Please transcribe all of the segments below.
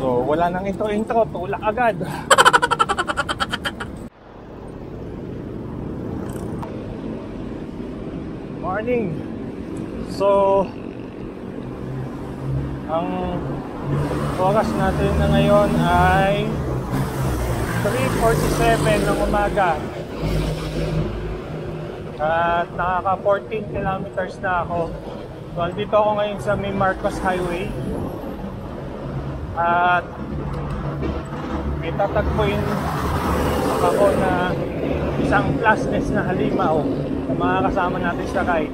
So wala nang intro, tulak agad. Morning. So ang oras natin na ngayon ay 3:47 ng umaga. At nakaka 14 kilometers na ako. So andito ako ngayon sa May Marcos Highway. At may tatagpuin ako na isang plasnes na halimaw na mga kasama natin sa ride.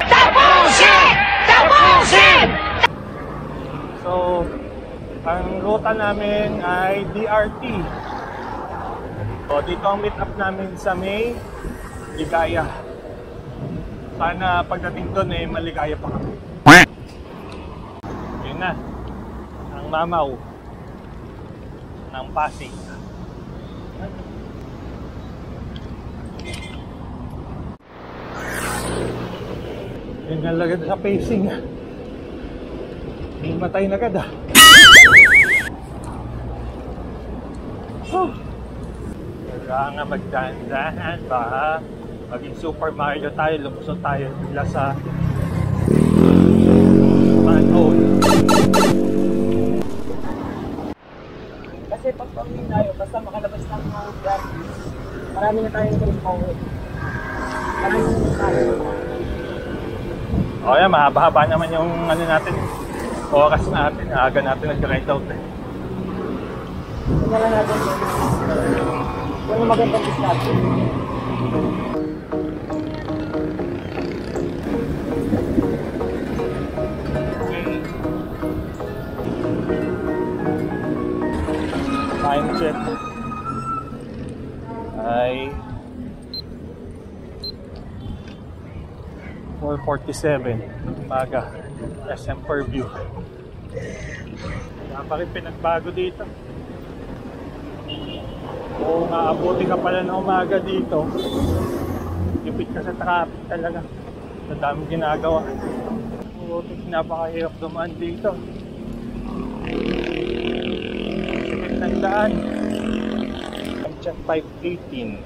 Tapusin! Tapusin! So ang ruta namin ay DRT. So dito ang meet up namin sa May Ligaya. Sana pagdating doon eh maligaya pa kami. Yun na, ang mamaw ng Pasig. Yun nga lagad sa pacing. Himatay na agad ah. Kailangan magdahan-dahan ba? Maging Super Mario tayo, lumusot tayo bigla sa manhole. Kasi pag pamilya tayo, basta makalabas ng mga brand, marami na tayong tulong. Marami na tayo. O yan, mahaba-haba naman yung ano natin, oras natin, aga natin nag-ride out eh. Ito na natin yun. Yan ang magandang distraction. Time check ay 4:47 umaga. SM Purview. Napakit pinagbago dito. Oo nga, abuti ka pala ng umaga dito. Lipit ka sa traffic talaga. Sa daming ginagawa. Oo, napakahirap dumaan dito. Sikit ng daan. Check 518.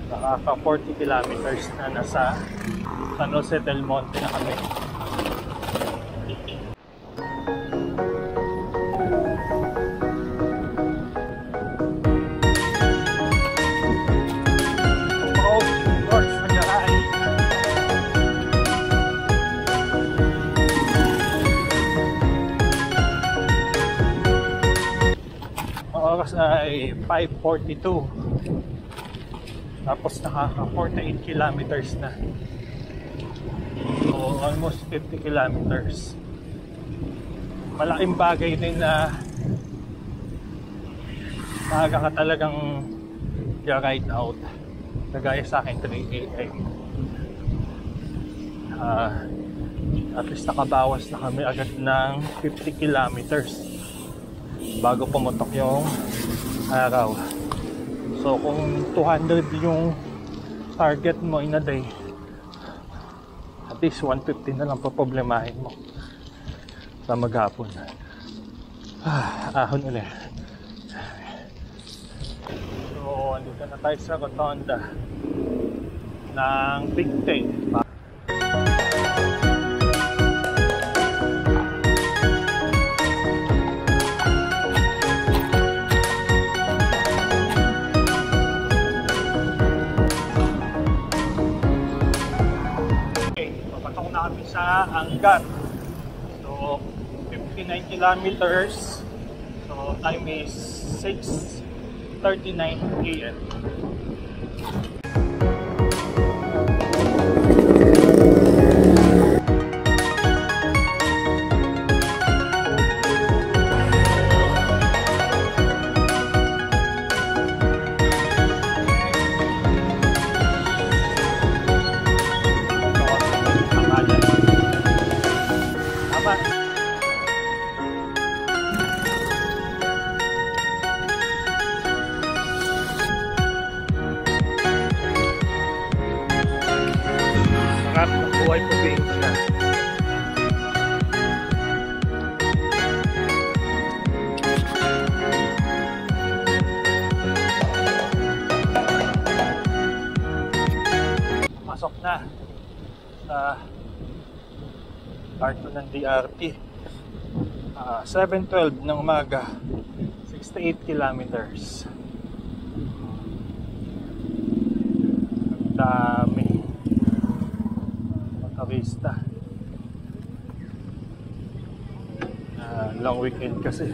Nakaka 40 kilometers na nasa San Jose del Monte na kami. Oras ay 5:42. Tapos nakaka 48 kilometers na. So almost 50 kilometers. Malaking bagay din na maaga ka talagang ride out. Kagaya sa akin 3 AM. At least nakabawas na kami agad ng 50 kilometers bago pumutok yung araw. So kung 200 yung target mo in a day, at least 150 na lang paproblemahin mo sa maghapon. Ahon ulit. So andito na tayo sa rotonda ng Big Ten. Sa Angat. So 59 kilometers. So time is 6:39 AM. Sarap ng buhay probinsya. pumutok na sa part 2 ng DRT. 7:12 ng umaga, 68 kilometers. Ang dami motorista. Long weekend kasi.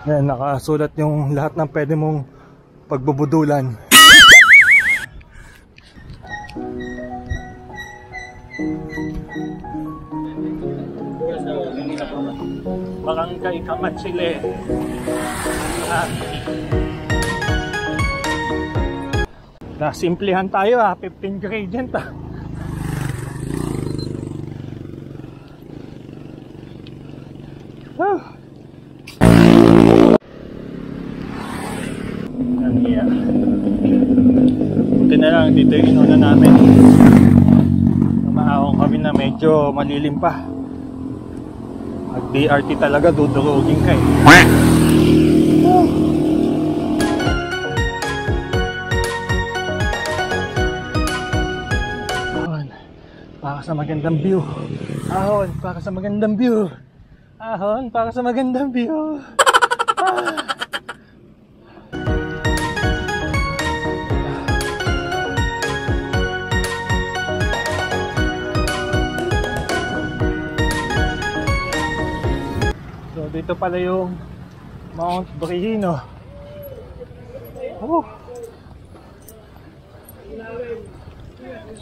Yan, nakasulat yung lahat ng pwede mong pagbubudulan. Barangay Kamatsile. Nasimplihan tayo 15 gradient Buti na lang dito yung inuna namin. Maahong kami na medyo malilim pa. Mag DRT talaga dudurugin ka Ahon, para sa magandang view. Ahon, para sa magandang view. Ahon, para sa magandang view. Dito pala yung Mount Brihino.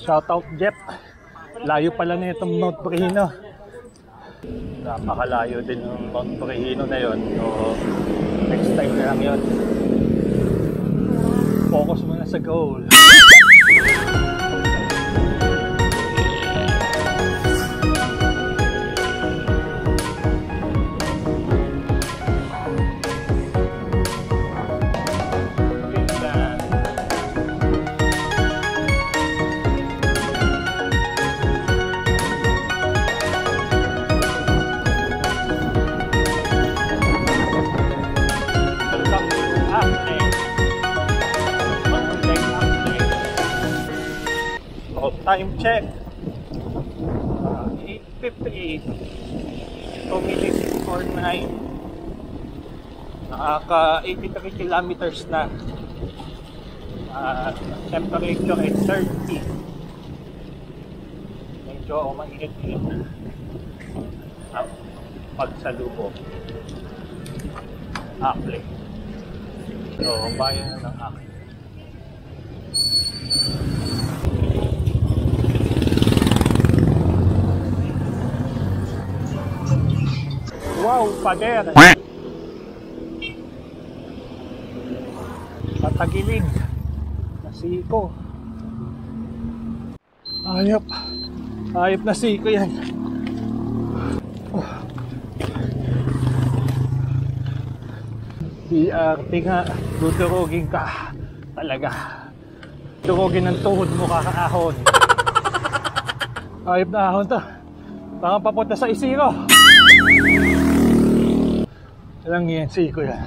Shout out Jeff. Layo pala na itong Mount Brihino. Napakalayo din ng Mount Brihino na yun. So next time na lang yun. Focus muna sa goal. Time check 8:58 2 minutes or 9 nakaka 83 kilometers na temperature ay 30 medyo mainit-init ang pagsalubong Akli so bayan na ng Akli. Wow, pader. Patagilid. Nasiko. Ayop. Ayop na siko yan. DRT nga. Dudurugin ka. Talaga. Durugin ng tuhod mo kakaahon. Ayop na ahon to. Baka papunta sa Isiro. Alang yan, siko yan.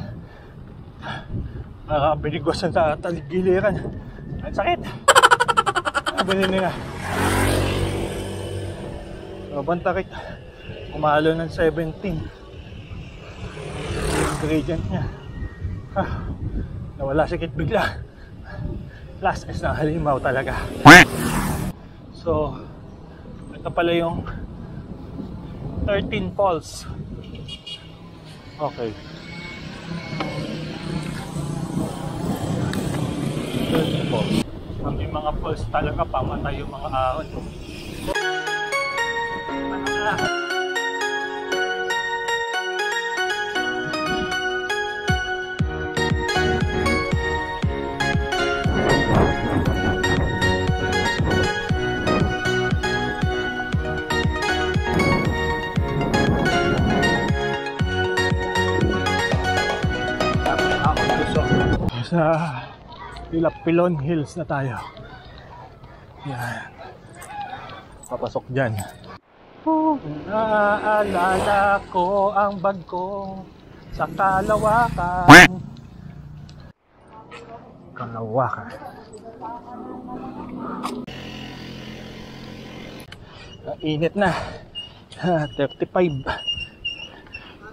Nakakabiligwasan sa taligiliran. Ang sakit. Nabili nila. So, bantakit. Umalo ng 17. Gradient niya. Nawala sikit bigla. Last is na halimaw talaga. So, ito pala yung 13 falls. Okay. 13 falls. May mga falls talaga pamatay yung mga ahon. Nasa Pilon Hills na tayo. Yan. Papasok dyan. Naaalala ko ang bag ko sa Kalawakan. Kalawakan. Init na. 35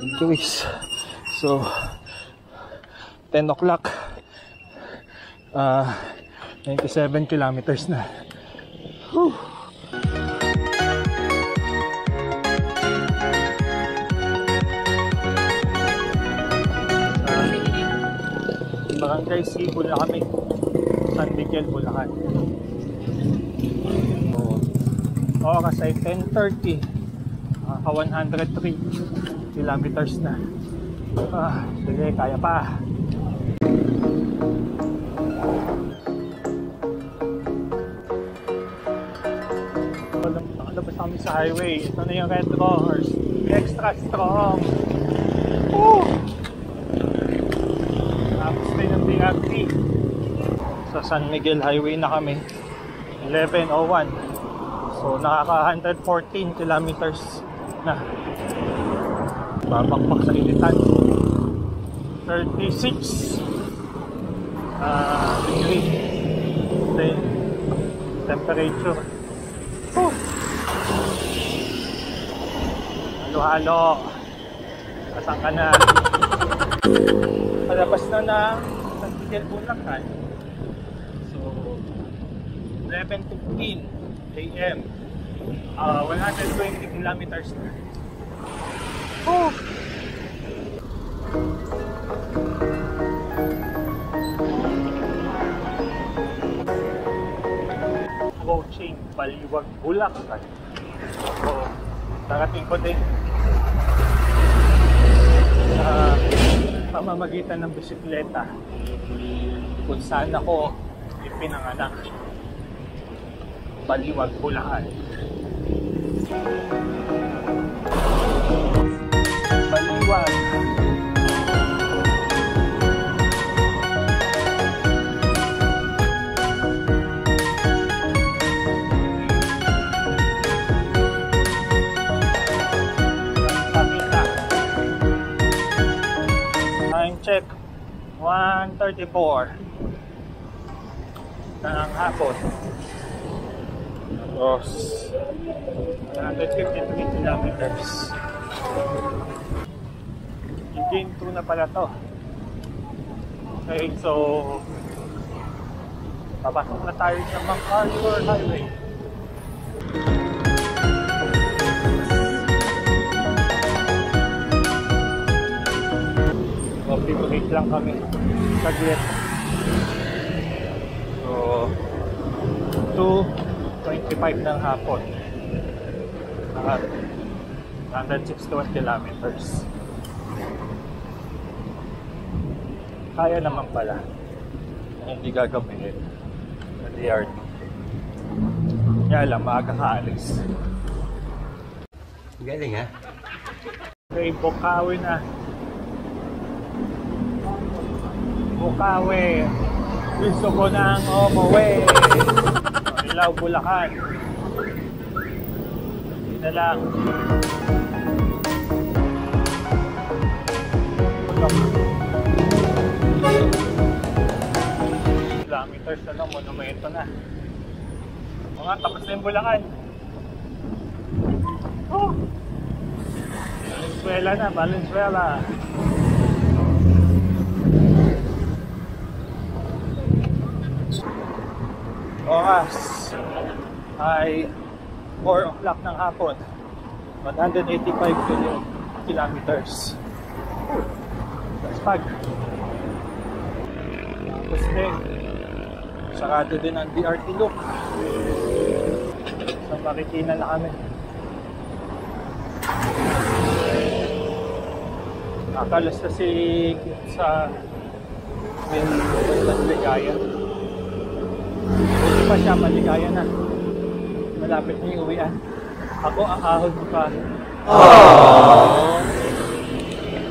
degrees. So 10 o'clock, 97 kilometers na. Whew. Barangay Sibol na kami, San Miguel, Bulacan. Oras ay 10:30, 103 kilometers na. Sige, kaya pa. Nakalabas kami sa highway. Ito na yung Red Rollers, extra strong. Tapos din ang DRT. Sa San Miguel Highway na kami, 11:01. So nakaka 114 kilometers na. Babakbak sa initan. 36 degree then temperature. Halo-halo. Asan ka na? Palabas na ng San Miguel, Bulacan. So 11:15 AM, 120 kilometers na. Approaching Baliwag, Bulacan. So darating ko din sa pamamagitan ng bisikleta kung saan ako ipinanganak. Baliwag, Bulacan. Baliwag. Time check, 1:34 ng hapon. Tapos 153 kilometers. Engine 2 na pala to. Okay, so papasok na tayo sa MacArthur Highway. Coffee break lang kami saglit. So 2:25 ng hapon at 161 kilometers. Kaya naman pala hindi gagawin sa DRT. Kaya lang maaga kaalis. Galing ha? Okay, Bukawi na. Bukawi. Gusto ko nang umuwi. Ilaw, Bulacan. Hindi na lang. Kilometers na lang, monumento na. Mga tapos na yung Bulacan. Valenzuela na, Valenzuela. Oras ay 4 o'clock ng hapon, 185 kilometers. That's pag. Tapos din, sarado din ang DRT loop. Sa Marikina na kami. Nakalas kasi sa Ligaya. Hindi pa siya, Maligaya na. Malapit na yung uwian. Ako, ahahod ko pa.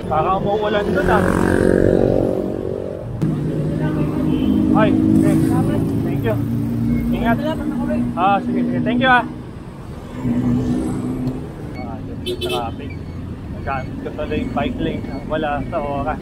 Parang umuulan doon ah. Ay, okay. Thank you. Ingat. Sige, sige. Thank you yung traffic. Nagamit ko tuloy yung bike lane. Wala sa oras.